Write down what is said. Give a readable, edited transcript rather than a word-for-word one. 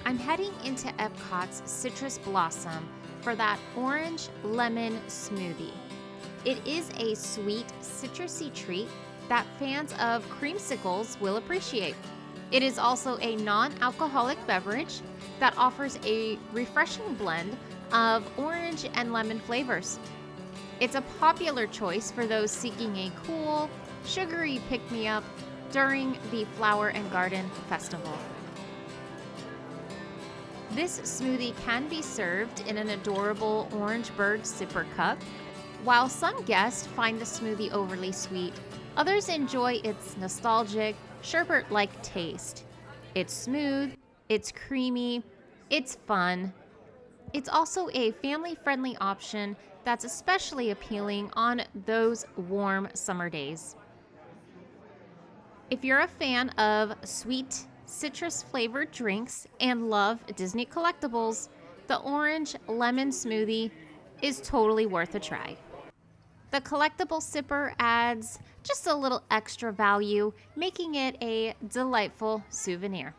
I'm heading into EPCOT's Citrus Blossom for that Orange-Lemon Smoothie. It is a sweet, citrusy treat that fans of creamsicles will appreciate. It is also a non-alcoholic beverage that offers a refreshing blend of orange and lemon flavors. It's a popular choice for those seeking a cool, sugary pick-me-up during the Flower and Garden Festival. This smoothie can be served in an adorable orange bird sipper cup. While some guests find the smoothie overly sweet, others enjoy its nostalgic, sherbet-like taste. It's smooth, it's creamy, it's fun. It's also a family-friendly option that's especially appealing on those warm summer days. If you're a fan of sweet, citrus-flavored drinks and love Disney collectibles, the Orange-Lemon Smoothie is totally worth a try. The collectible sipper adds just a little extra value, making it a delightful souvenir.